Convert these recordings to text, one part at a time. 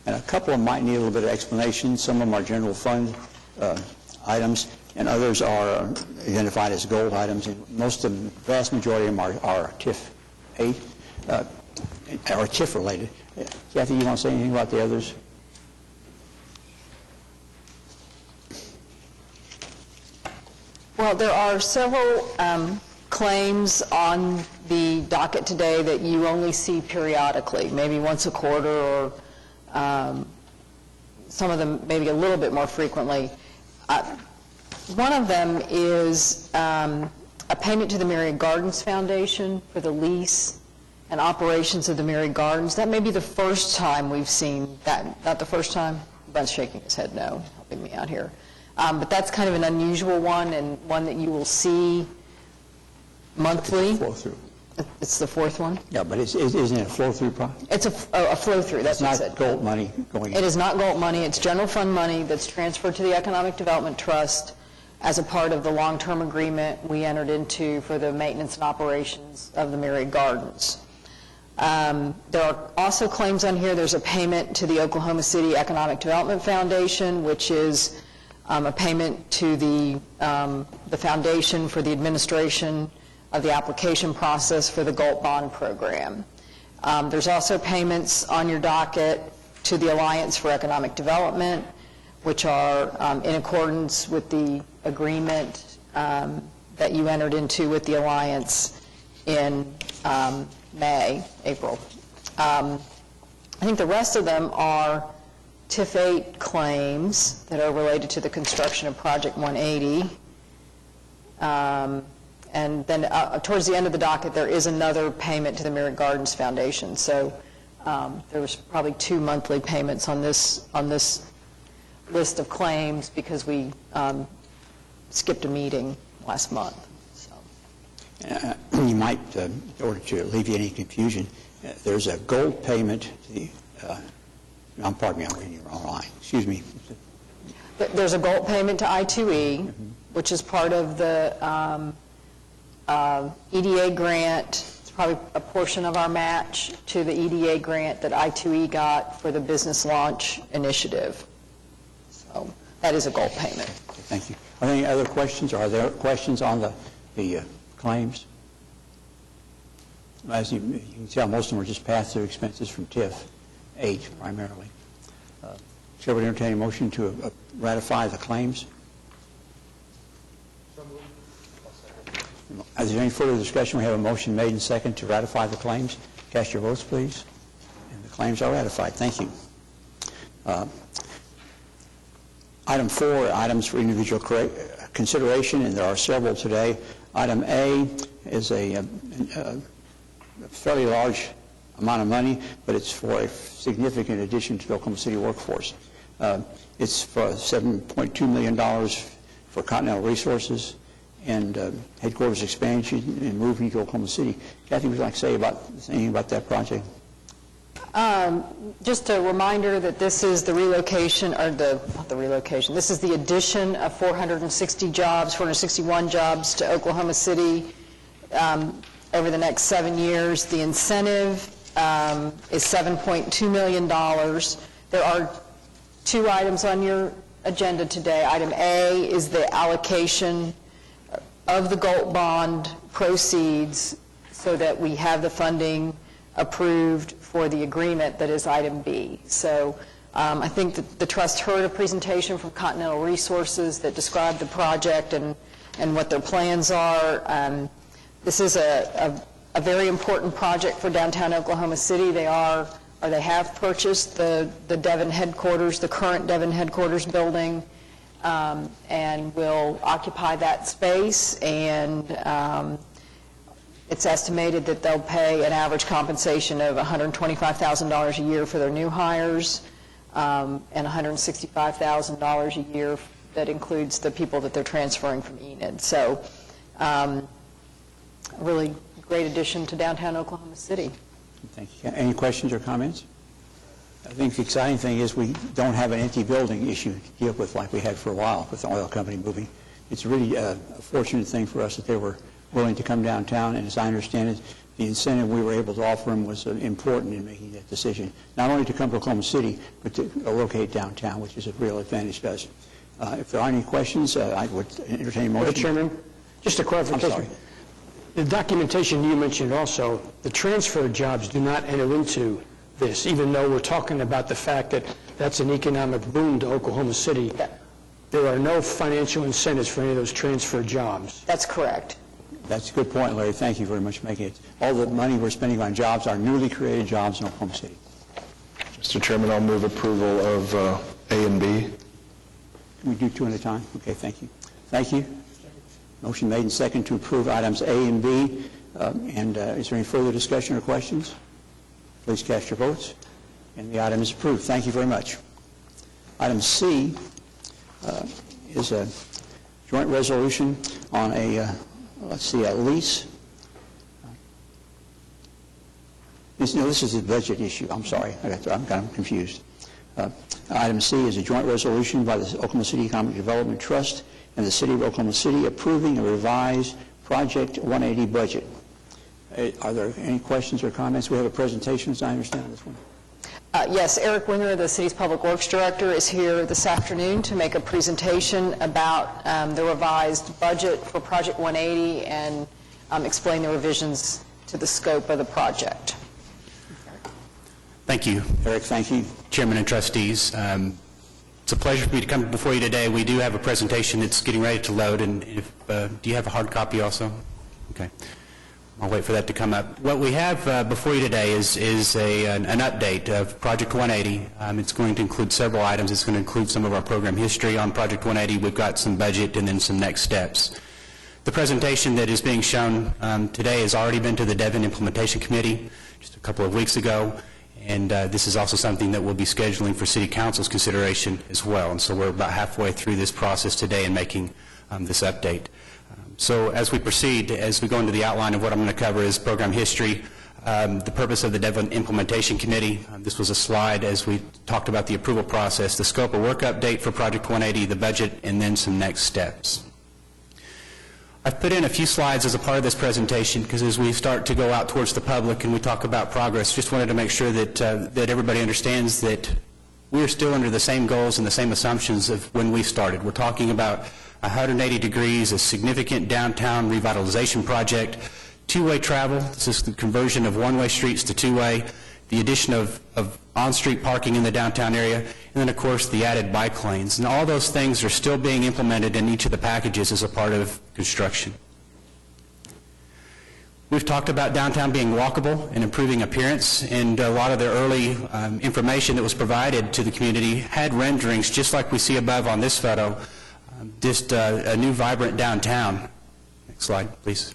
And a couple of them might need a little bit of explanation. Some of them are general fund items, and others are identified as gold items. And most of them, the vast majority of them are TIF 8, or TIF related. Kathy, you want to say anything about the others? Well, there are several claims on the docket today that you only see periodically, maybe once a quarter, or some of them maybe a little bit more frequently. One of them is a payment to the Myriad Gardens Foundation for the lease and operations of the Myriad Gardens. That may be the first time we've seen that. Not the first time? Ben's shaking his head no, helping me out here. But that's kind of an unusual one, and one that you will see monthly. It's a flow-through. It's the fourth one? Yeah, but isn't it a flow-through project? It's a flow-through, that's what I said. It's not gold money going in. It is not gold money. It's general fund money that's transferred to the Economic Development Trust as a part of the long-term agreement we entered into for the maintenance and operations of the Myriad Gardens. There are also claims on here. There's a payment to the Oklahoma City Economic Development Foundation, which is a payment to the foundation for the administration of the application process for the Gold Bond Program. There's also payments on your docket to the Alliance for Economic Development, which are in accordance with the agreement that you entered into with the Alliance in April. I think the rest of them are TIF 8 claims that are related to the construction of Project 180. And then towards the end of the docket, there is another payment to the Myriad Gardens Foundation. So there was probably 2 monthly payments on this list of claims because we skipped a meeting last month. So. You might, in order to alleviate any confusion, there's a gold payment to the, pardon me, I'm reading the wrong line. Excuse me. There's a gold payment to I2E, which is part of the EDA grant. It's probably a portion of our match to the EDA grant that I2E got for the Business Launch Initiative. So that is a gold payment. Thank you. Are there any other questions, or are there questions on the claims? As you can tell, most of them are just pass-through expenses from TIF 8 primarily. Chair would entertain a motion to ratify the claims. Is there any further discussion? We have a motion made and second to ratify the claims. Cast your votes, please. And the claims are ratified. Thank you. Item 4, items for individual consideration, and there are several today. Item A is a fairly large amount of money, but it's for a significant addition to the Oklahoma City workforce. It's for $7.2 million for Continental Resources and headquarters expansion and moving to Oklahoma City. Kathy, would you like to say anything about that project? Just a reminder that this is the relocation, or not the relocation, this is the addition of 461 jobs to Oklahoma City over the next 7 years. The incentive is $7.2 million. There are 2 items on your agenda today. Item A is the allocation of the Gold Bond proceeds so that we have the funding approved for the agreement that is item B. So I think that the trust heard a presentation from Continental Resources that described the project and what their plans are. This is a very important project for downtown Oklahoma City. They have purchased the Devon headquarters, the current Devon headquarters building, and will occupy that space, and it's estimated that they'll pay an average compensation of $125,000 a year for their new hires, and $165,000 a year that includes the people that they're transferring from Enid. So a really great addition to downtown Oklahoma City. Thank you. Any questions or comments? I think the exciting thing is we don't have an empty building issue to deal with like we had for a while with the oil company moving. It's really a fortunate thing for us that they were willing to come downtown, and as I understand it, the incentive we were able to offer them was important in making that decision, not only to come to Oklahoma City, but to locate downtown, which is a real advantage to us. If there are any questions, I would entertain a motion. Mr. Chairman, just a clarification. I'm sorry. The documentation you mentioned also, the transfer jobs do not enter into this, even though we're talking about the fact that that's an economic boom to Oklahoma City. There are no financial incentives for any of those transfer jobs. That's correct. That's a good point, Larry. Thank you very much for making it. All the money we're spending on jobs are newly created jobs in Oklahoma City. Mr. Chairman, I'll move approval of A and B. Can we do two at a time? Okay, thank you. Thank you. Motion made and second to approve items A and B. Is there any further discussion or questions? Please cast your votes. And the item is approved. Thank you very much. Item C is a joint resolution on a lease. This is a budget issue. I'm sorry. I'm kind of confused. Item C is a joint resolution by the Oklahoma City Economic Development Trust and the City of Oklahoma City approving a revised Project 180 budget. Are there any questions or comments? We have a presentation, as I understand this one. Yes, Eric Winger, the city's Public Works Director, is here this afternoon to make a presentation about the revised budget for Project 180 and explain the revisions to the scope of the project. Thank you. Eric, thank you. Chairman and trustees. It's a pleasure for me to come before you today. We do have a presentation that's getting ready to load, and do you have a hard copy also? Okay. I'll wait for that to come up. What we have before you today is an update of Project 180. It's going to include several items. It's going to include some of our program history on Project 180. We've got some budget and then some next steps. The presentation that is being shown today has already been to the Devon Implementation Committee just a couple of weeks ago, and this is also something that we'll be scheduling for City Council's consideration as well. And so we're about halfway through this process today in making this update. So as we proceed, as we go into the outline of what I'm going to cover is program history, the purpose of the Devon Implementation Committee. This was a slide as we talked about the approval process, the scope of work update for Project 180, the budget, and then some next steps. I've put in a few slides as a part of this presentation because as we start to go out towards the public and we talk about progress, just wanted to make sure that, that everybody understands that we are still under the same goals and the same assumptions of when we started. We're talking about 180 degrees, a significant downtown revitalization project, two-way travel. This is the conversion of one-way streets to two-way, the addition of on-street parking in the downtown area, and then, of course, the added bike lanes. And all those things are still being implemented in each of the packages as a part of construction. We've talked about downtown being walkable and improving appearance, and a lot of the early information that was provided to the community had renderings, just like we see above on this photo, just a new vibrant downtown. Next slide, please.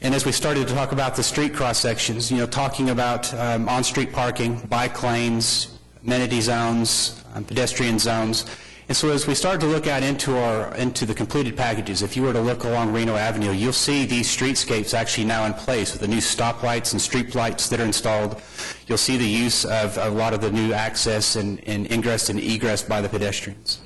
And as we started to talk about the street cross-sections, talking about on-street parking, bike lanes, amenity zones, pedestrian zones. And so as we started to look out into the completed packages, if you were to look along Reno Avenue, you'll see these streetscapes actually now in place with the new stoplights and street lights that are installed. You'll see the use of a lot of the new access and ingress and egress by the pedestrians.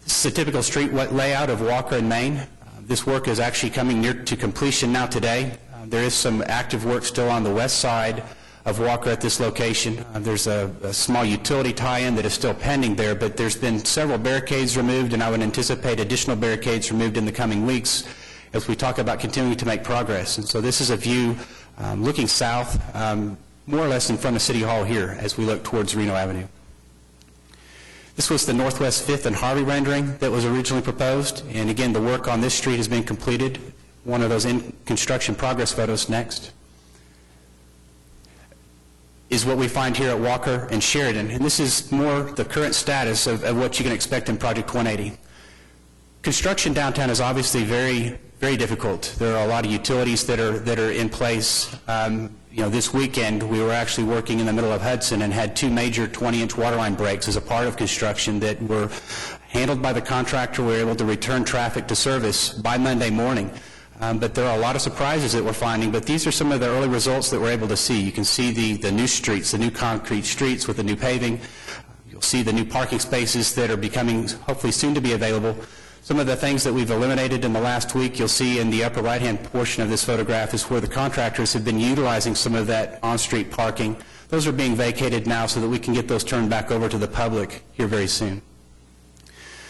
This is a typical street layout of Walker and Main. This work is actually coming near to completion now today. There is some active work still on the west side of Walker at this location. There's a small utility tie-in that is still pending there, but there's been several barricades removed, and I would anticipate additional barricades removed in the coming weeks as we talk about continuing to make progress. And so this is a view looking south, more or less in front of City Hall here as we look towards Reno Avenue. This was the Northwest 5th and Harvey rendering that was originally proposed, and again, the work on this street has been completed. One of those in construction progress photos next is what we find here at Walker and Sheridan, and this is more the current status of what you can expect in Project 180. Construction downtown is obviously very, very difficult. There are a lot of utilities that are in place. This weekend we were actually working in the middle of Hudson and had two major 20-inch waterline breaks as a part of construction that were handled by the contractor. We were able to return traffic to service by Monday morning. But there are a lot of surprises that we're finding, but these are some of the early results that we're able to see. You can see the new streets, the new concrete streets with the new paving. You'll see the new parking spaces that are becoming hopefully soon to be available. Some of the things that we've eliminated in the last week, you'll see in the upper right-hand portion of this photograph, is where the contractors have been utilizing some of that on-street parking. Those are being vacated now so that we can get those turned back over to the public here very soon.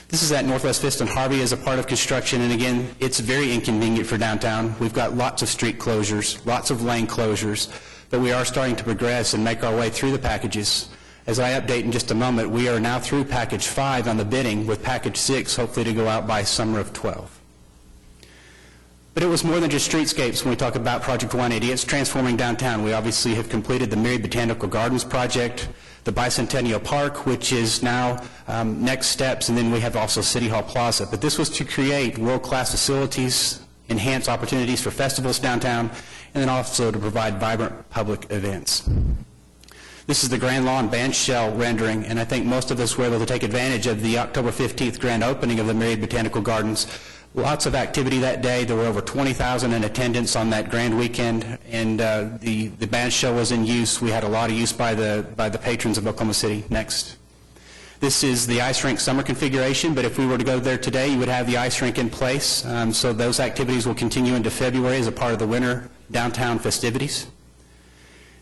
This is at Northwest 5th and Harvey as a part of construction, and again, it's very inconvenient for downtown. We've got lots of street closures, lots of lane closures, but we are starting to progress and make our way through the packages. As I update in just a moment, we are now through package 5 on the bidding, with package 6 hopefully to go out by summer of 12. But it was more than just streetscapes when we talk about Project 180. It's transforming downtown. We obviously have completed the Myriad Botanical Gardens project, the Bicentennial Park, which is now next steps, and then we have also City Hall Plaza. But this was to create world-class facilities, enhance opportunities for festivals downtown, and then also to provide vibrant public events. This is the Grand Lawn bandshell rendering, and I think most of us were able to take advantage of the October 15th grand opening of the Myriad Botanical Gardens. Lots of activity that day. There were over 20,000 in attendance on that grand weekend, and the bandshell was in use. We had a lot of use by the patrons of Oklahoma City. Next. This is the ice rink summer configuration, but if we were to go there today, you would have the ice rink in place. So those activities will continue into February as a part of the winter downtown festivities.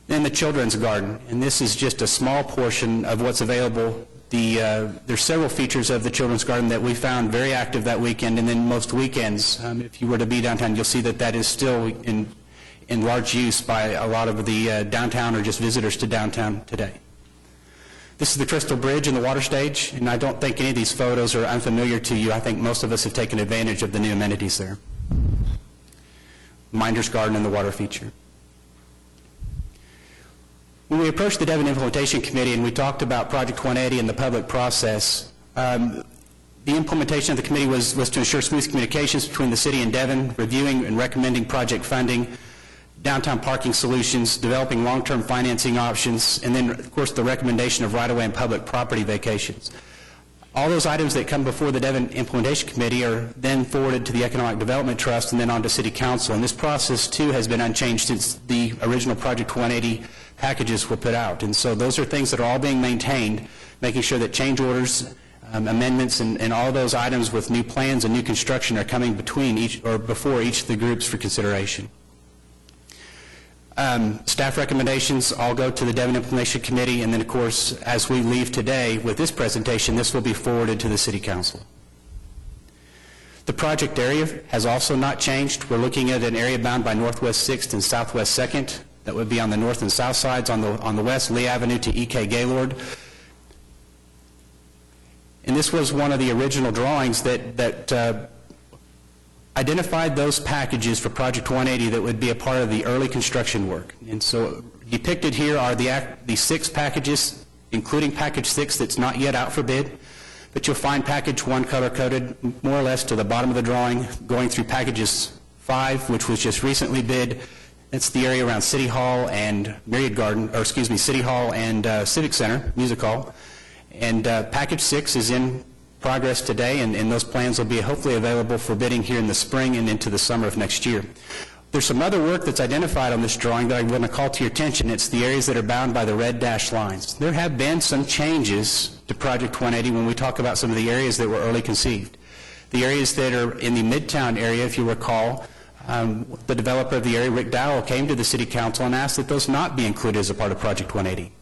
Then the children's garden, and this is just a small portion of what's available. There's several features of the children's garden that we found very active that weekend, and then most weekends, if you were to be downtown, you'll see that that is still in large use by a lot of the downtown or just visitors to downtown today. This is the Crystal Bridge and the water stage, and I don't think any of these photos are unfamiliar to you. I think most of us have taken advantage of the new amenities there. Minder's Garden and the water feature. When we approached the Devon Implementation Committee and we talked about Project 180 and the public process, the implementation of the committee was to ensure smooth communications between the city and Devon, reviewing and recommending project funding, downtown parking solutions, developing long-term financing options, and then, of course, the recommendation of right-of-way and public property vacations. All those items that come before the Devon Implementation Committee are then forwarded to the Economic Development Trust and then on to City Council. And this process, too, has been unchanged since the original Project 180 packages were put out. And so those are things that are all being maintained, making sure that change orders, amendments, and all those items with new plans and new construction are coming between each or before each of the groups for consideration. Staff recommendations all go to the Devon Implementation Committee, and then, of course, as we leave today with this presentation, this will be forwarded to the City Council. The project area has also not changed. We're looking at an area bound by Northwest 6th and Southwest 2nd. That would be on the north and south sides. On the west, Lee Avenue to E.K. Gaylord. And this was one of the original drawings that identified those packages for Project 180 that would be a part of the early construction work. And so depicted here are the 6 packages, including package 6 that's not yet out for bid. But you'll find package 1 color-coded more or less to the bottom of the drawing, going through packages 5, which was just recently bid. That's the area around City Hall and City Hall and Civic Center, Music Hall. And package 6 is in progress today, and those plans will be hopefully available for bidding here in the spring and into the summer of next year. There's some other work that's identified on this drawing that I want to call to your attention. It's the areas that are bound by the red dashed lines. There have been some changes to Project 180 when we talk about some of the areas that were early conceived. The areas that are in the Midtown area, if you recall, the developer of the area, Rick Dowell, came to the City Council and asked that those not be included as a part of Project 180.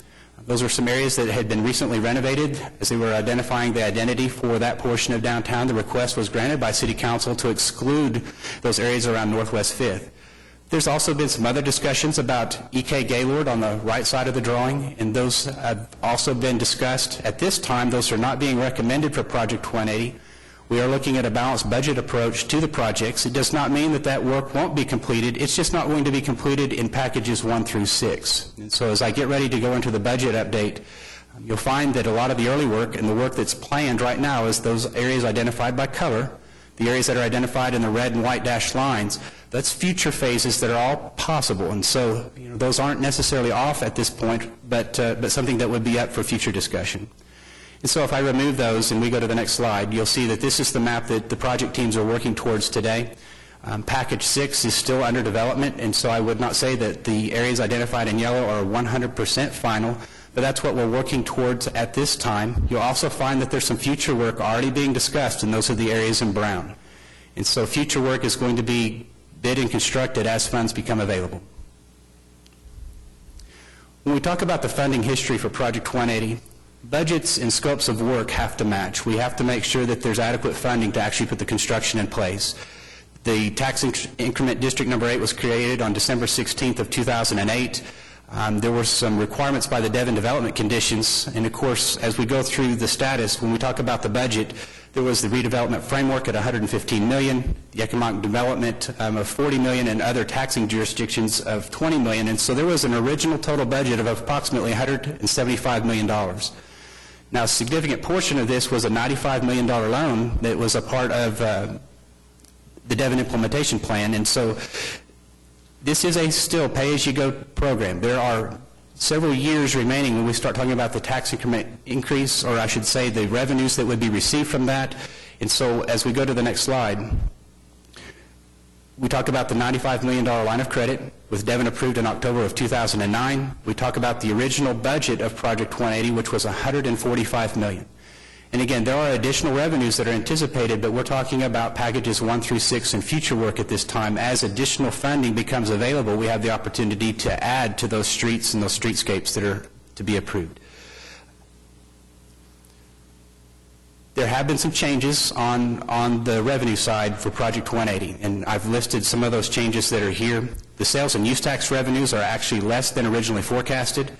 Those are some areas that had been recently renovated. As they were identifying the identity for that portion of downtown, the request was granted by City Council to exclude those areas around Northwest 5th. There's also been some other discussions about E.K. Gaylord on the right side of the drawing, and those have also been discussed. At this time, those are not being recommended for Project 180. We are looking at a balanced budget approach to the projects. It does not mean that that work won't be completed. It's just not going to be completed in packages 1 through 6. And so as I get ready to go into the budget update, you'll find that a lot of the early work and the work that's planned right now is those areas identified by color, the areas that are identified in the red and white dashed lines. That's future phases that are all possible. And so those aren't necessarily off at this point, but something that would be up for future discussion. And so if I remove those and we go to the next slide, you'll see that this is the map that the project teams are working towards today. Package 6 is still under development, and so I would not say that the areas identified in yellow are 100% final, but that's what we're working towards at this time. You'll also find that there's some future work already being discussed, and those are the areas in brown. And so future work is going to be bid and constructed as funds become available. When we talk about the funding history for Project 180, budgets and scopes of work have to match. We have to make sure that there's adequate funding to actually put the construction in place. The tax increment district number 8 was created on December 16th of 2008. There were some requirements by the Devon development conditions, and of course, as we go through the status, when we talk about the budget, there was the redevelopment framework at $115 million, the economic development of $40 million, and other taxing jurisdictions of $20 million, and so there was an original total budget of approximately $175 million. Now, a significant portion of this was a $95 million loan that was a part of the Devon implementation plan, and so this is a still pay-as-you-go program. There are several years remaining when we start talking about the tax increment increase, or I should say the revenues that would be received from that. And so as we go to the next slide, we talk about the $95 million line of credit with Devon approved in October of 2009. We talk about the original budget of Project 180, which was $145 million. And again, there are additional revenues that are anticipated, but we're talking about packages 1 through 6 and future work at this time. As additional funding becomes available, we have the opportunity to add to those streets and those streetscapes that are to be approved. There have been some changes on the revenue side for Project 180, and I've listed some of those changes that are here. The sales and use tax revenues are actually less than originally forecasted.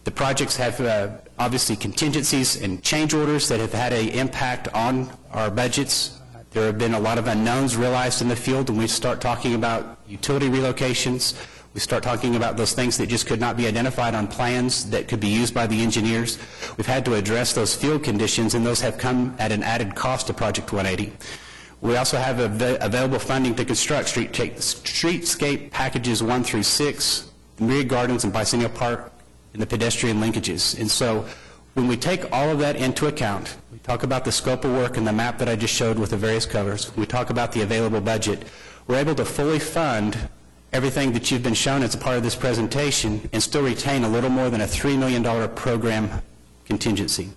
The projects have obviously contingencies and change orders that have had an impact on our budgets. There have been a lot of unknowns realized in the field when we start talking about utility relocations. We start talking about those things that just could not be identified on plans that could be used by the engineers. We've had to address those field conditions, and those have come at an added cost to Project 180. We also have available funding to construct streetscape packages 1 through 6, the Myriad Gardens and Bicentennial Park, and the pedestrian linkages. And so when we take all of that into account, we talk about the scope of work and the map that I just showed with the various colors, we talk about the available budget, we're able to fully fund everything that you've been shown as a part of this presentation and still retain a little more than a $3 million program contingency.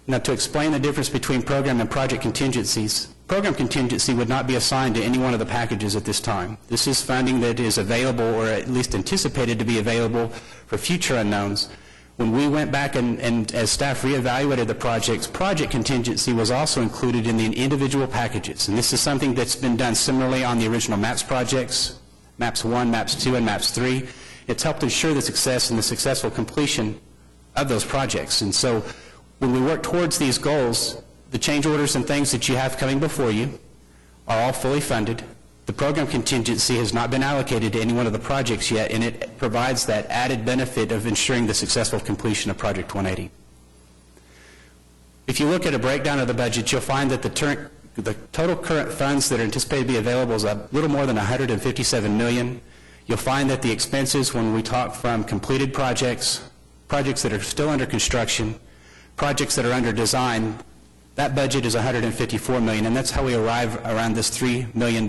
Now, to explain the difference between program and project contingencies, program contingency would not be assigned to any one of the packages at this time. This is funding that is available, or at least anticipated to be available, for future unknowns. When we went back and as staff reevaluated the projects, project contingency was also included in the individual packages. And this is something that's been done similarly on the original MAPS projects, MAPS 1, MAPS 2, and MAPS 3. It's helped ensure the success and the successful completion of those projects. And so when we work towards these goals, the change orders and things that you have coming before you are all fully funded. The program contingency has not been allocated to any one of the projects yet, and it provides that added benefit of ensuring the successful completion of Project 180. If you look at a breakdown of the budget, you'll find that the total current funds that are anticipated to be available is a little more than $157 million. You'll find that the expenses, when we talk from completed projects, projects that are still under construction, projects that are under design, that budget is $154 million, and that's how we arrive around this $3 million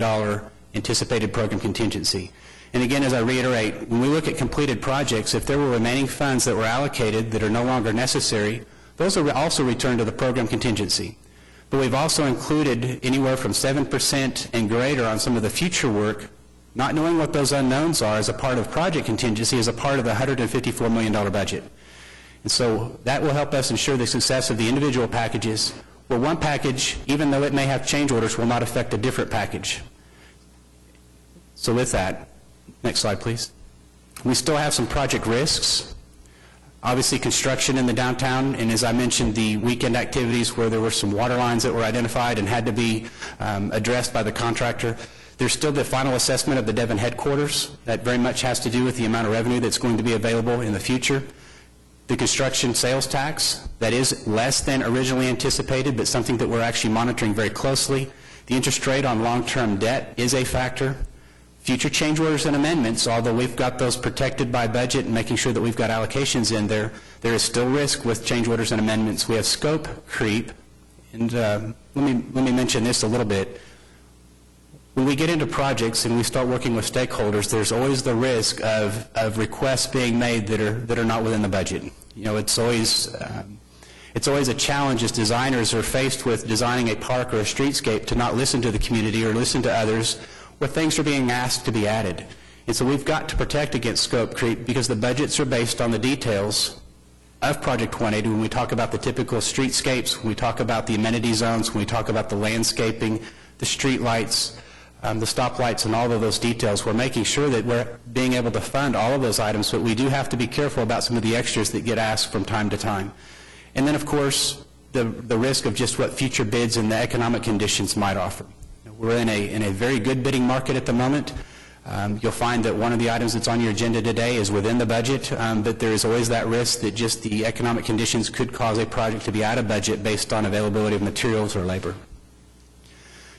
anticipated program contingency. And again, as I reiterate, when we look at completed projects, if there were remaining funds that were allocated that are no longer necessary, those are also returned to the program contingency. But we've also included anywhere from 7% and greater on some of the future work, not knowing what those unknowns are as a part of project contingency, as a part of the $154 million budget. And so that will help us ensure the success of the individual packages, where one package, even though it may have change orders, will not affect a different package. So with that, next slide, please. We still have some project risks. Obviously, construction in the downtown, and as I mentioned, the weekend activities where there were some water lines that were identified and had to be addressed by the contractor. There's still the final assessment of the Devon headquarters. That very much has to do with the amount of revenue that's going to be available in the future. The construction sales tax, that is less than originally anticipated, but something that we're actually monitoring very closely. The interest rate on long-term debt is a factor. Future change orders and amendments, although we've got those protected by budget and making sure that we've got allocations in there, there is still risk with change orders and amendments. We have scope creep, and let me mention this a little bit. when we get into projects and we start working with stakeholders, there's always the risk of requests being made that are not within the budget. It's always a challenge as designers are faced with designing a park or a streetscape to not listen to the community or listen to others where things are being asked to be added. And so we've got to protect against scope creep because the budgets are based on the details of Project 180 when we talk about the typical streetscapes, when we talk about the amenity zones, when we talk about the landscaping, the street lights, the stoplights, and all of those details. We're making sure that we're being able to fund all of those items, but we do have to be careful about some of the extras that get asked from time to time. And then, of course, the risk of just what future bids and the economic conditions might offer. We're in a very good bidding market at the moment. You'll find that one of the items that's on your agenda today is within the budget, but there is always that risk that just the economic conditions could cause a project to be out of budget based on availability of materials or labor.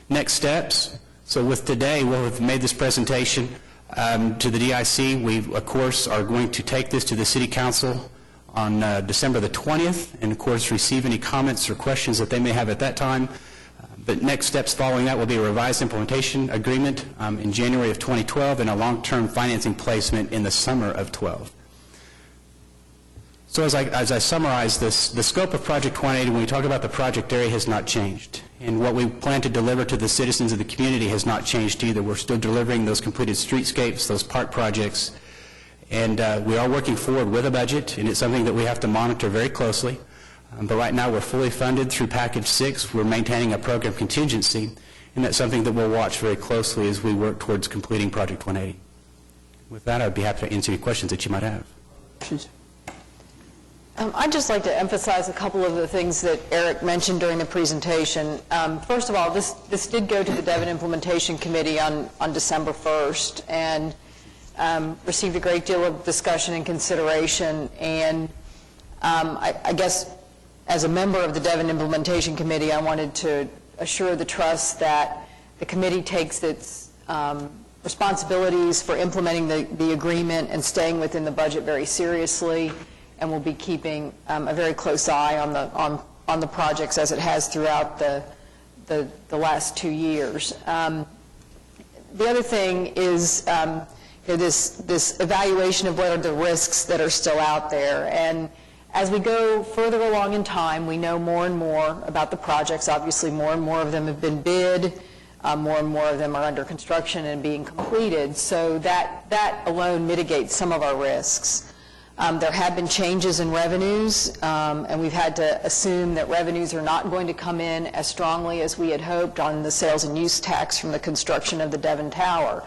Next steps. So with today, we'll have made this presentation to the DIC. We, of course, are going to take this to the City Council on December the 20th, and of course receive any comments or questions that they may have at that time. But next steps following that will be a revised implementation agreement in January of 2012 and a long-term financing placement in the summer of 12. So as I summarize this, the scope of Project 180 when we talk about the project area has not changed. And what we plan to deliver to the citizens of the community has not changed either. We're still delivering those completed streetscapes, those park projects, and we are working forward with a budget, and it's something that we have to monitor very closely. But right now we're fully funded through Package 6. We're maintaining a program contingency, and that's something that we'll watch very closely as we work towards completing Project 180. With that, I'd be happy to answer any questions that you might have. Questions? I'd just like to emphasize a couple of the things that Eric mentioned during the presentation. First of all, this did go to the Devon Implementation Committee on December 1st and received a great deal of discussion and consideration. And I guess as a member of the Devon Implementation Committee, I wanted to assure the trust that the committee takes its responsibilities for implementing the agreement and staying within the budget very seriously, and will be keeping a very close eye on the projects as it has throughout the last 2 years. The other thing is this evaluation of what are the risks that are still out there. And as we go further along in time, we know more and more about the projects. Obviously, more and more of them have been bid. More and more of them are under construction and being completed. So that alone mitigates some of our risks. There have been changes in revenues, and we've had to assume that revenues are not going to come in as strongly as we had hoped on the sales and use tax from the construction of the Devon Tower.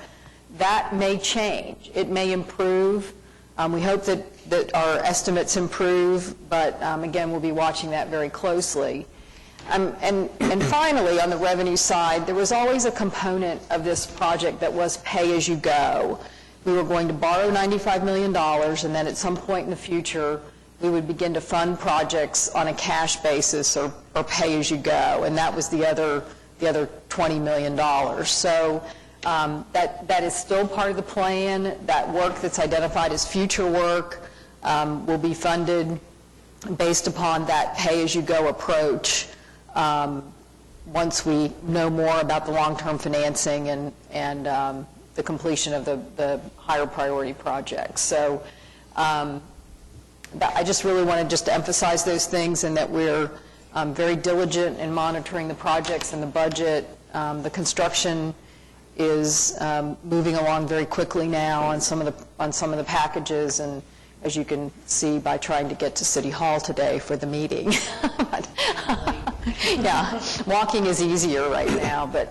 That may change. It may improve. We hope that our estimates improve, but again, we'll be watching that very closely. And finally, on the revenue side, there was always a component of this project that was pay-as-you-go. We were going to borrow $95 million, and then at some point in the future, we would begin to fund projects on a cash basis or pay-as-you-go, and that was the other $20 million. So that is still part of the plan. That work that's identified as future work will be funded based upon that pay-as-you-go approach once we know more about the long-term financing and the completion of the higher priority projects. So I just really wanted just to emphasize those things, and that we're very diligent in monitoring the projects and the budget. The construction is moving along very quickly now on some of the packages, and as you can see by trying to get to City Hall today for the meeting. Yeah, walking is easier right now, but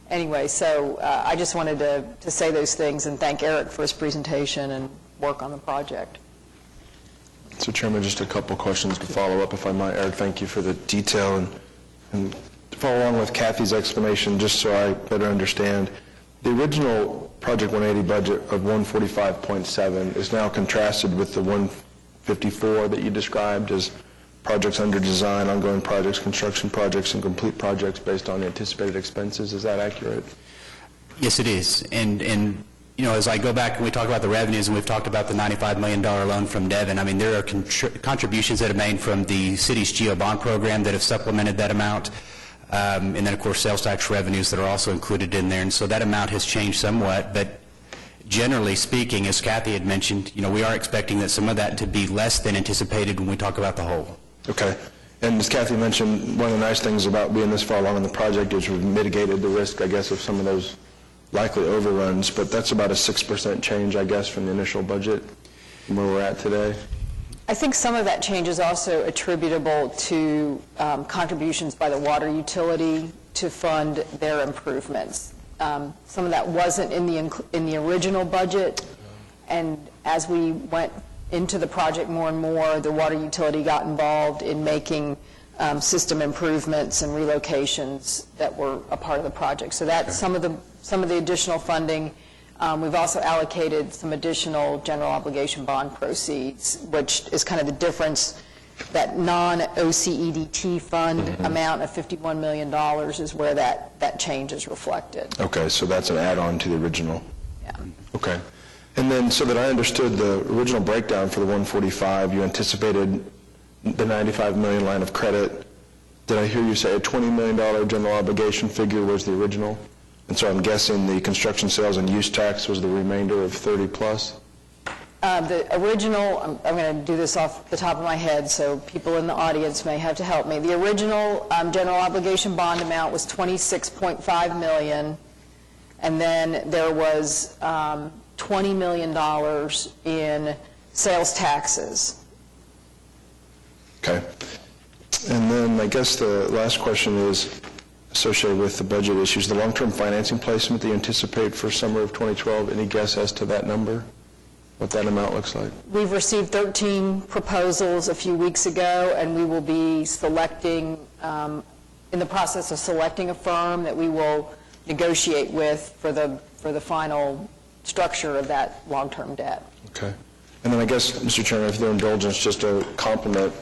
anyway, so I just wanted to say those things and thank Eric for his presentation and work on the project. So, Chairman, just a couple questions to follow up, if I might. Eric, thank you for the detail. And to follow along with Kathy's explanation, just so I better understand, the original Project 180 budget of 145.7 is now contrasted with the 154 that you described as projects under design, ongoing projects, construction projects, and complete projects based on anticipated expenses. Is that accurate? Yes, it is. And you know, as I go back and we talk about the revenues, and we've talked about the $95 million loan from Devon, I mean, there are contributions that are made from the city's GEO bond program that have supplemented that amount. and then, of course, sales tax revenues that are also included in there. And so that amount has changed somewhat, but generally speaking, as Kathy had mentioned, we are expecting that some of that to be less than anticipated when we talk about the whole. Okay. And as Kathy mentioned, one of the nice things about being this far along in the project is we've mitigated the risk, I guess, of some of those likely overruns, but that's about a 6% change, I guess, from the initial budget from where we're at today. I think some of that change is also attributable to contributions by the water utility to fund their improvements. Some of that wasn't in the original budget, and as we went into the project more and more, the water utility got involved in making system improvements and relocations that were a part of the project. So that's some of the additional funding. We've also allocated some additional general obligation bond proceeds, which is kind of the difference. That non-OCEDT fund amount of $51 million is where that change is reflected. Okay, so that's an add-on to the original. Yeah. Okay. And then, so that I understood the original breakdown for the 145, you anticipated the 95 million line of credit. Did I hear you say a $20 million general obligation figure was the original? And so I'm guessing the construction sales and use tax was the remainder of 30 plus? The original, I'm going to do this off the top of my head, so people in the audience may have to help me. The original general obligation bond amount was $26.5 million, and then there was $20 million in sales taxes. Okay. And then I guess the last question is associated with the budget issues. The long-term financing placement that you anticipate for summer of 2012, any guess as to that number? What that amount looks like? We've received 13 proposals a few weeks ago, and we will be selecting, in the process of selecting a firm that we will negotiate with for the final structure of that long-term debt. Okay. And then I guess, Mr. Chairman, if their indulgence, just a compliment,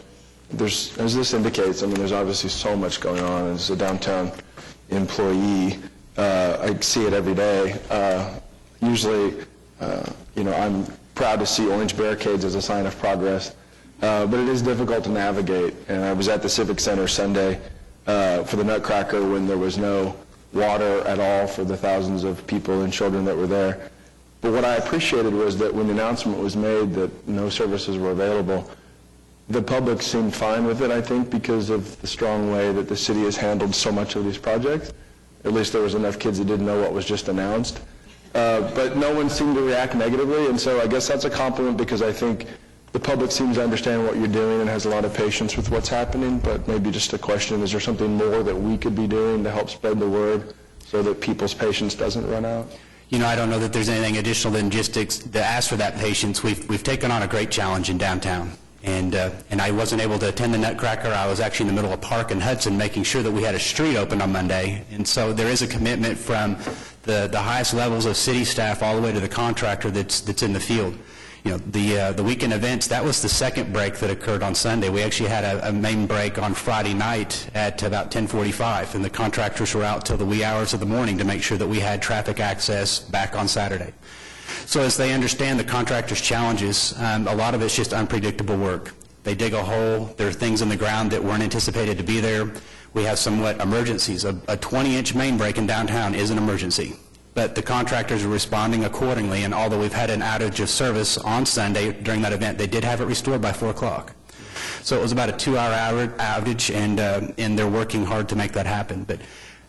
as this indicates, there's obviously so much going on. As a downtown employee, I see it every day. Usually, I'm proud to see orange barricades as a sign of progress, but it is difficult to navigate. And I was at the Civic Center Sunday for the Nutcracker when there was no water at all for the thousands of people and children that were there. But what I appreciated was that when the announcement was made that no services were available, the public seemed fine with it, I think, because of the strong way that the city has handled so much of these projects. At least there was enough kids that didn't know what was just announced. But no one seemed to react negatively, and so I guess that's a compliment because I think the public seems to understand what you're doing and has a lot of patience with what's happening, but maybe just a question, is there something more that we could be doing to help spread the word so that people's patience doesn't run out? I don't know that there's anything additional than just to ask for that patience. We've taken on a great challenge in downtown, and I wasn't able to attend the Nutcracker. I was actually in the middle of Park and Hudson making sure that we had a street open on Monday, and so there is a commitment from the highest levels of city staff all the way to the contractor that's in the field. The weekend events, that was the second break that occurred on Sunday. We actually had a main break on Friday night at about 10:45, and the contractors were out till the wee hours of the morning to make sure that we had traffic access back on Saturday. So as they understand the contractors' challenges, a lot of it's just unpredictable work. They dig a hole, there are things in the ground that weren't anticipated to be there. We have somewhat emergencies. A 20-inch main break in downtown is an emergency. But the contractors are responding accordingly, and although we've had an outage of service on Sunday during that event, they did have it restored by 4 o'clock. So it was about a 2-hour outage, and they're working hard to make that happen. But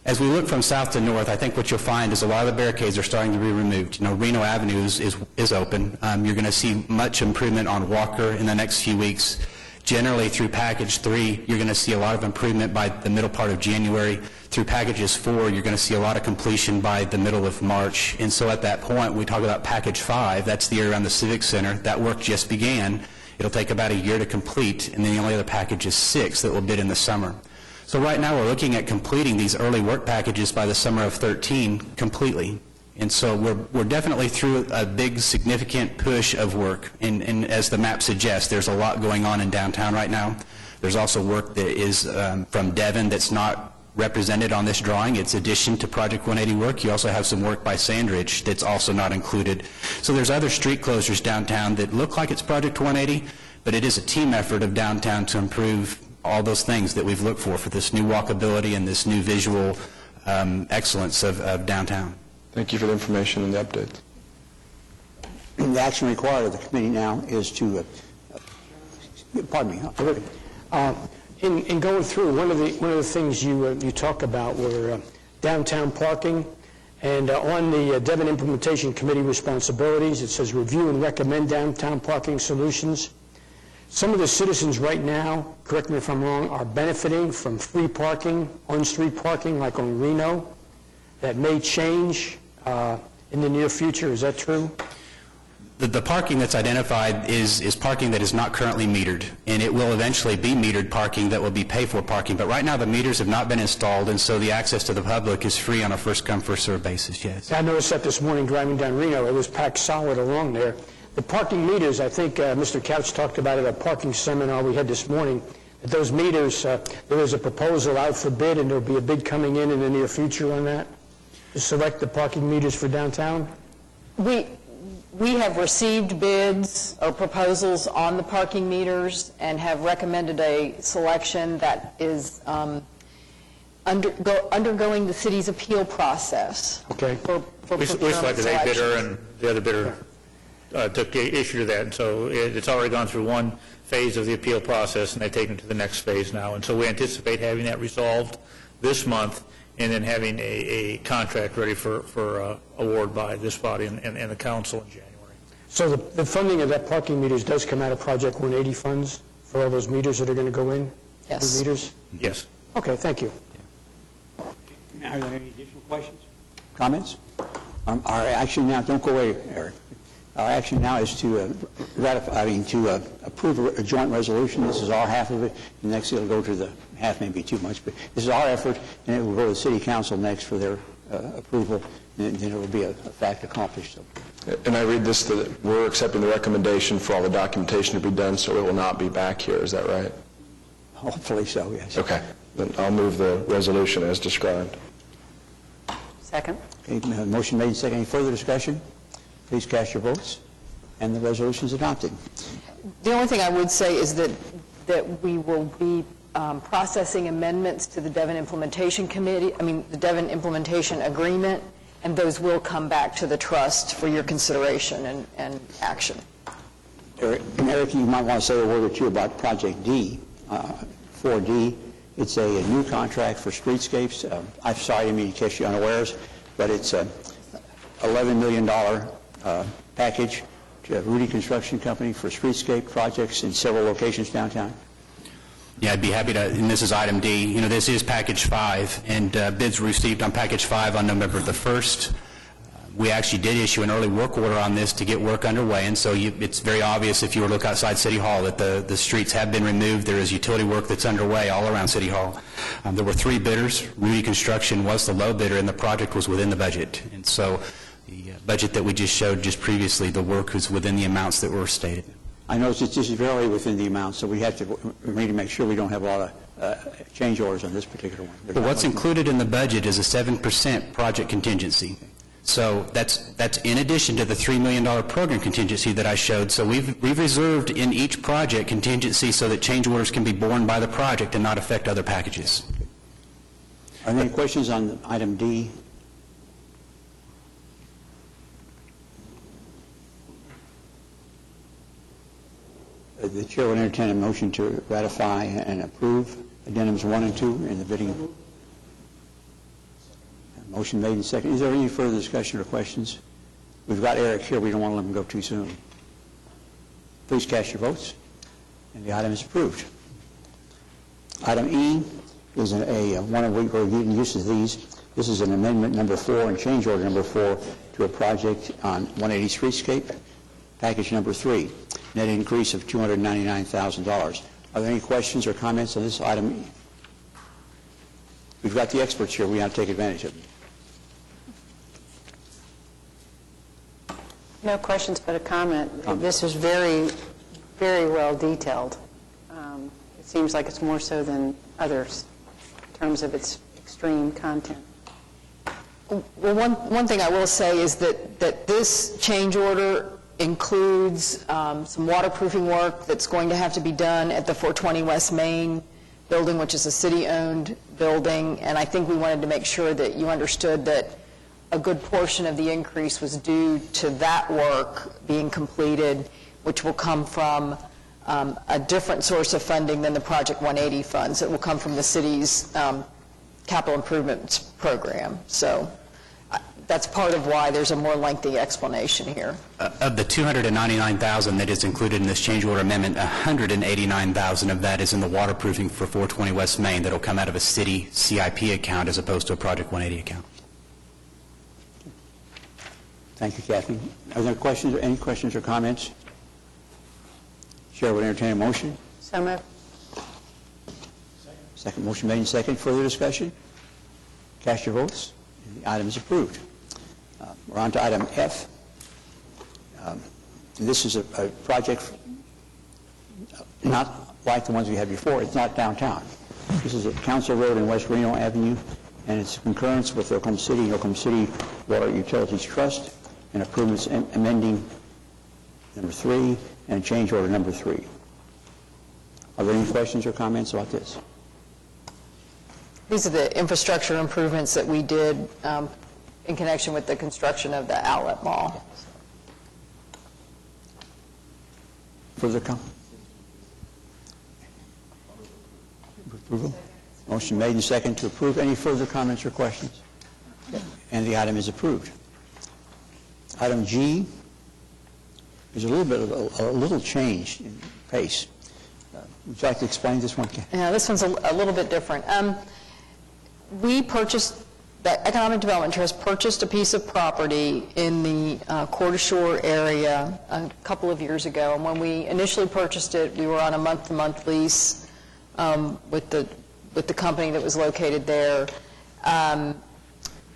as we look from south to north, I think what you'll find is a lot of the barricades are starting to be removed. Reno Avenue is open. You're going to see much improvement on Walker in the next few weeks. Generally, through Package 3, you're going to see a lot of improvement by the middle part of January. Through Packages 4, you're going to see a lot of completion by the middle of March. And so at that point, we talk about Package 5. That's the area around the Civic Center. That work just began. It'll take about a year to complete, and then the only other package is 6 that will bid in the summer. So right now, we're looking at completing these early work packages by the summer of 13 completely. And so we're definitely through a big, significant push of work. And as the map suggests, there's a lot going on in downtown right now. There's also work that is from Devon that's not represented on this drawing. It's addition to Project 180 work. You also have some work by Sandridge that's also not included. So there's other street closures downtown that look like it's Project 180, but it is a team effort of downtown to improve all those things that we've looked for this new walkability and this new visual excellence of downtown. Thank you for the information and the update. The action required of the committee now is to, pardon me, In going through, one of the things you talk about were downtown parking, and on the Devon Implementation Committee responsibilities, it says review and recommend downtown parking solutions. Some of the citizens right now, correct me if I'm wrong, are benefiting from free parking, on-street parking, like on Reno. That may change in the near future. Is that true? The parking that's identified is parking that is not currently metered, and it will eventually be metered parking that will be pay-for parking. But right now, the meters have not been installed, and so the access to the public is free on a first-come, first-served basis, yes. I noticed that this morning driving down Reno. It was packed solid along there. The parking meters, I think Mr. Couch talked about at a parking seminar we had this morning, that those meters, there is a proposal out for bid, and there will be a bid coming in the near future on that, to select the parking meters for downtown? We have received bids or proposals on the parking meters and have recommended a selection that is undergoing the city's appeal process. Okay. For We procurement selected a bidder, selections. and the other bidder took issue to that, and so it's already gone through one phase of the appeal process, and they've taken it to the next phase now. And so we anticipate having that resolved this month, and then having a contract ready for award by this body and the council in January. So the funding of that parking meters does come out of Project 180 funds for all those meters that are going to go in? Yes. The meters? Yes. Okay, thank you. are there any additional questions? Comments? Our action now, don't go away, Eric. Our action now is to approve a joint resolution. This is our half of it. The next it'll go to the half, may be too much, but this is our effort, and it will go to the city council next for their approval, and then it will be a fact accomplished. So. And I read this, that we're accepting the recommendation for all the documentation to be done, so it will not be back here. Is that right? Hopefully so, yes. Okay. Then I'll move the resolution as described. Second. Okay, motion made and second. Any further discussion? Please cast your votes. And the resolution is adopted. The only thing I would say is that we will be processing amendments to the Devon Implementation Committee, the Devon Implementation Agreement, and those will come back to the trust for your consideration and action. Eric, you might want to say a word or two about Project D, 4D. It's a new contract for streetscapes. I'm sorry, I didn't mean to catch you unawares, but it's a $11 million package to Rudy Construction Company for streetscape projects in several locations downtown. Yeah, I'd be happy to, and this is item D. You know, this is package 5, and bids were received on package 5 on November the 1st. We actually did issue an early work order on this to get work underway, and so it's very obvious if you were to look outside City Hall that the streets have been removed. There is utility work that's underway all around City Hall. There were 3 bidders. Rudy Construction was the low bidder, and the project was within the budget. And so the budget that we just showed just previously, the work was within the amounts that were stated. I know this is very within the amount, so we have to really make sure we don't have a lot of change orders on this particular one. But what's included in the budget is a 7% project contingency. So that's in addition to the $3 million program contingency that I showed. So we've reserved in each project contingency so that change orders can be borne by the project and not affect other packages. Are there any questions on item D? The chair will entertain a motion to ratify and approve addendums 1 and 2 in the bidding. Motion made and second. Is there any further discussion or questions? We've got Eric here. We don't want to let him go too soon. Please cast your votes. And the item is approved. Item E is one of we're getting used to these. This is an amendment number 4 and change order number 4 to a project on 180 Streetscape, package number 3, net increase of $299,000. Are there any questions or comments on this item? We've got the experts here. We have to take advantage of them. No questions, but a comment. This is very, very well detailed. It seems like it's more so than others in terms of its extreme content. Well, one thing I will say is that this change order includes some waterproofing work that's going to have to be done at the 420 West Main building, which is a city-owned building, and I think we wanted to make sure that you understood that a good portion of the increase was due to that work being completed, which will come from a different source of funding than the Project 180 funds. It will come from the city's capital improvements program. So that's part of why there's a more lengthy explanation here. Of the $299,000 that is included in this change order amendment, $189,000 of that is in the waterproofing for 420 West Main that'll come out of a city CIP account as opposed to a Project 180 account. Thank you, Kathy. Are there questions, or any questions or comments? Chair would entertain a motion. So moved. Second motion made and second. Further discussion? Cast your votes. And the item is approved. We're on to item F. This is a project not like the ones we had before. It's not downtown. This is at Council Road and West Reno Avenue, and it's concurrence with the Oklahoma City Water Utilities Trust and improvements amending number 3 and change order number 3. Are there any questions or comments about this? These are the infrastructure improvements that we did in connection with the construction of the outlet mall. Further comment? Approval? Motion made and second to approve. Any further comments or questions? And the item is approved. Item G is a little change in pace. Would you like to explain this one, Ken? Yeah, this one's a little bit different. We purchased, the Economic Development Trust purchased a piece of property in the Court Shore area a couple of years ago, and when we initially purchased it, we were on a month-to-month lease with the company that was located there.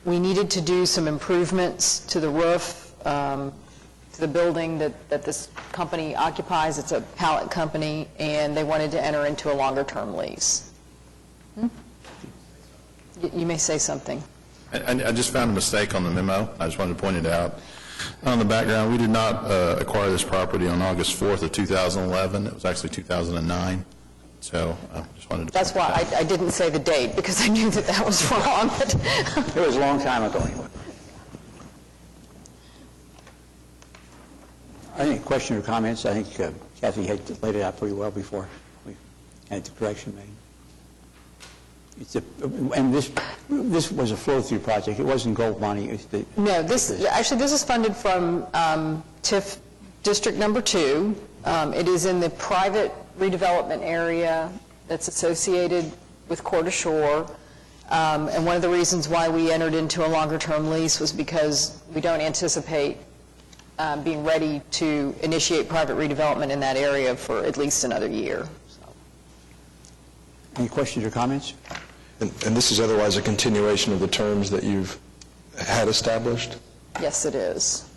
We needed to do some improvements to the roof, to the building that this company occupies. It's a pallet company, and they wanted to enter into a longer-term lease. You may say something. I just found a mistake on the memo. I just wanted to point it out. On the background, we did not acquire this property on August 4th of 2011. It was actually 2009. So I just wanted to... That's why I didn't say the date, because I knew that was wrong. It was a long time ago anyway. Any questions or comments? I think Kathy had laid it out pretty well before we had the correction made. And this was a flow-through project. It wasn't gold money. No, this is funded from TIF District Number 2. It is in the private redevelopment area that's associated with Court Shore. And one of the reasons why we entered into a longer-term lease was because we don't anticipate being ready to initiate private redevelopment in that area for at least another year. Any questions or comments? And this is otherwise a continuation of the terms that you've had established? Yes, it is.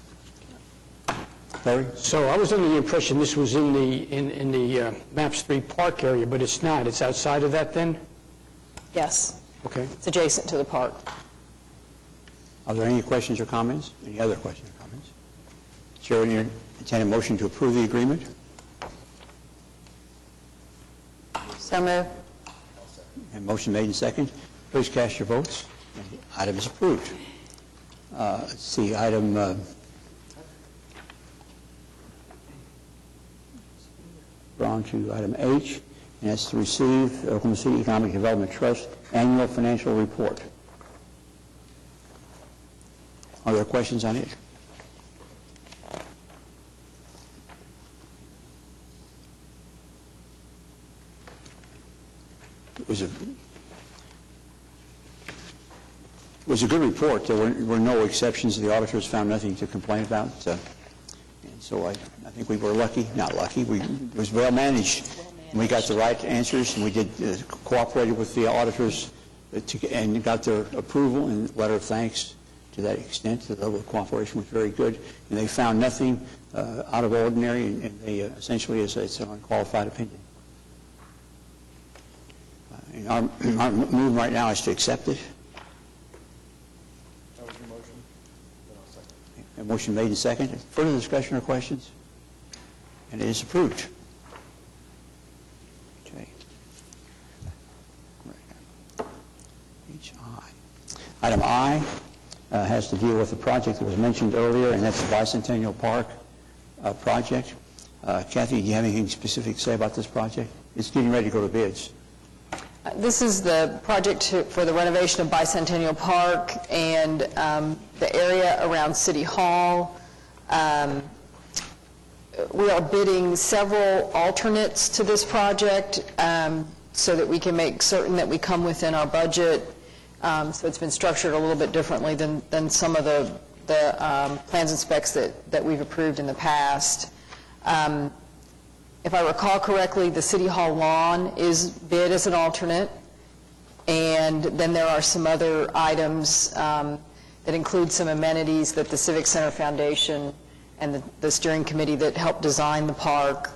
Larry? So I was under the impression this was in the MAPS 3 park area, but it's not. It's outside of that then? Yes. Okay. It's adjacent to the park. Are there any questions or comments? Any other questions or comments? Chair, would entertain a motion to approve the agreement? So moved. And motion made and second. Please cast your votes. And the item is approved. Let's see, item... we're on to item H, and that's to receive the Oklahoma City Economic Development Trust Annual Financial Report. Are there questions on it? It was a good report. There were no exceptions. The auditors found nothing to complain about. And so I think we were lucky. Not lucky. It was well managed. And we got the right answers, and we did cooperated with the auditors and got their approval and letter of thanks to that extent. The level of cooperation was very good. And they found nothing out of ordinary, and they essentially, it's an unqualified opinion. And our move right now is to accept it. That was your motion? Then I'll second. A motion made and seconded. Further discussion or questions? And it is approved. Okay. Item I has to deal with the project that was mentioned earlier, and that's the Bicentennial Park project. Kathy, do you have anything specific to say about this project? It's getting ready to go to bids. This is the project for the renovation of Bicentennial Park and the area around City Hall. We are bidding several alternates to this project so that we can make certain that we come within our budget. So it's been structured a little bit differently than some of the plans and specs that we've approved in the past. If I recall correctly, the City Hall lawn is bid as an alternate, and then there are some other items that include some amenities that the Civic Center Foundation and the steering committee that helped design the park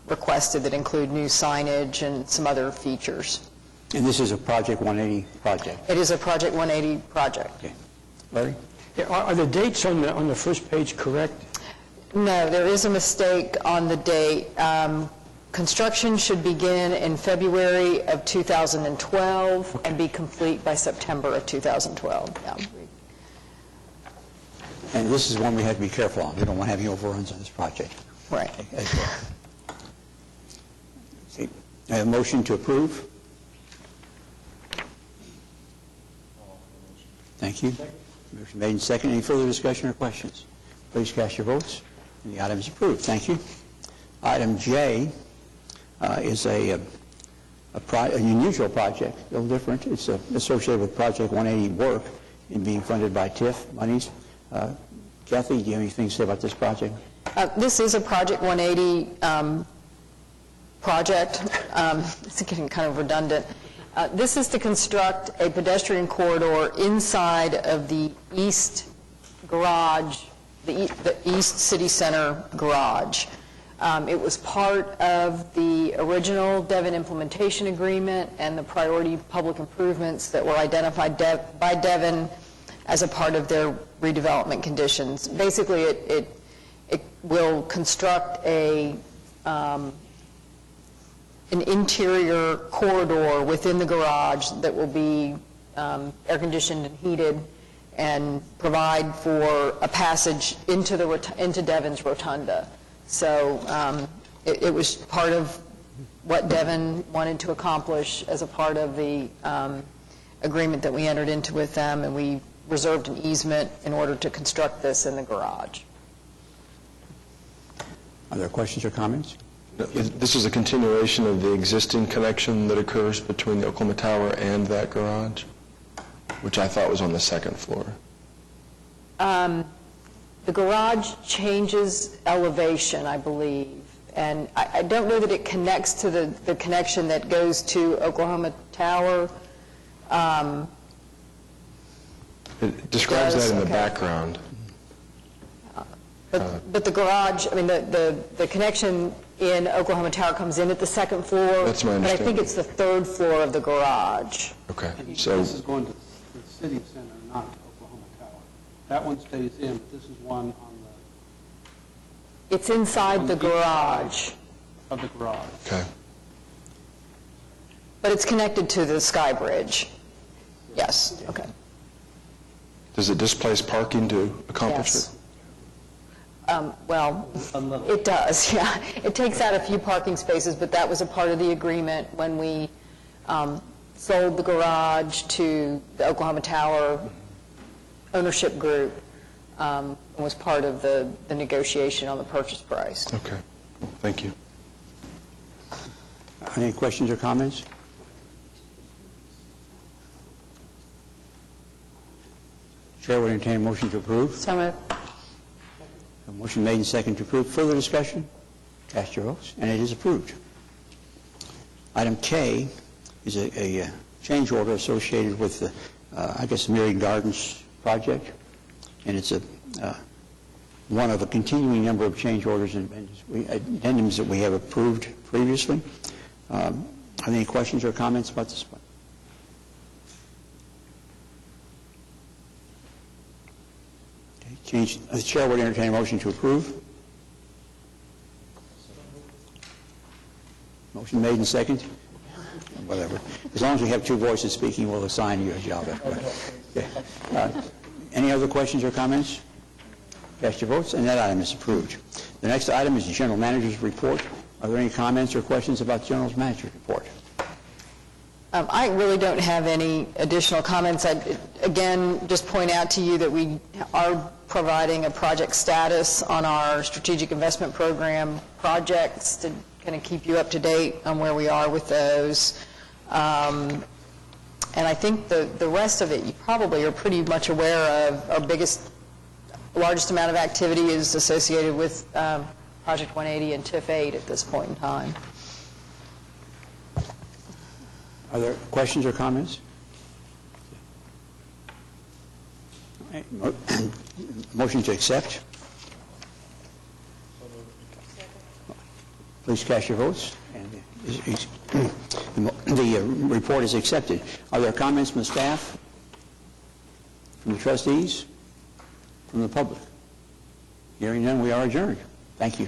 requested, that include new signage and some other features. And this is a Project 180 project. It is a Project 180 project. Okay. Larry? Yeah, are the dates on the first page correct? No, there is a mistake on the date. Construction should begin in February of 2012 and be complete by September of 2012. Yeah. And this is one we have to be careful on. We don't want to have any overruns on this project. Right. As well. Okay. I have a motion to approve. Thank you. Motion made and seconded. Any further discussion or questions? Please cast your votes. And the item is approved. Thank you. Item J is a unusual project, a little different. It's associated with Project 180 work and being funded by TIF monies. Kathy, do you have anything to say about this project? This is a Project 180 project. It's getting kind of redundant. This is to construct a pedestrian corridor inside of the east garage, the East City Center garage. It was part of the original Devon implementation agreement and the priority public improvements that were identified by Devon as a part of their redevelopment conditions. Basically, it will construct an interior corridor within the garage that will be air-conditioned and heated and provide for a passage into Devon's rotunda. So it was part of what Devon wanted to accomplish as a part of the agreement that we entered into with them, and we reserved an easement in order to construct this in the garage. Are there questions or comments? This is a continuation of the existing connection that occurs between the Oklahoma Tower and that garage, which I thought was on the second floor. The garage changes elevation, I believe, and I don't know that it connects to the connection that goes to Oklahoma Tower. It describes that in the okay. background. But the garage, I mean, the connection in Oklahoma Tower comes in at the second floor. That's my But I think understanding. it's the third floor of the garage. Okay, This so is going to the city center, not Oklahoma Tower. That one stays in, but this is one It's inside the garage, of the garage. okay. but it's connected to the Sky Bridge. Yes, okay. Does it displace parking to accomplish Yes. it? Well, it does, yeah. It takes out a few parking spaces, but that was a part of the agreement when we sold the garage to the Oklahoma Tower ownership group, and was part of the negotiation on the purchase price. Okay, thank you. Any questions or comments? Chair would entertain a motion to approve. So moved. A motion made and seconded to approve. Further discussion? Cast your votes, and it is approved. Item K is a change order associated with the, I guess, Myriad Gardens project, and it's one of a continuing number of change orders and addendums that we have approved previously. Are there any questions or comments about this one? The chair would entertain a motion to approve. Motion made and seconded. Whatever. As long as we have two voices speaking, we'll assign you a job. Okay. Any other questions or comments? Cast your votes, and that item is approved. The next item is the General Manager's report. Are there any comments or questions about the General Manager's report? I really don't have any additional comments. I'd, again, just point out to you that we are providing a project status on our strategic investment program projects to kind of keep you up to date on where we are with those. And I think the rest of it you probably are pretty much aware of. Our largest amount of activity is associated with Project 180 and TIF 8 at this point in time. Are there questions or comments? All right. Motion to accept. Please cast your votes. And the report is accepted. Are there comments from the staff, from the trustees, from the public? Hearing none, we are adjourned. Thank you.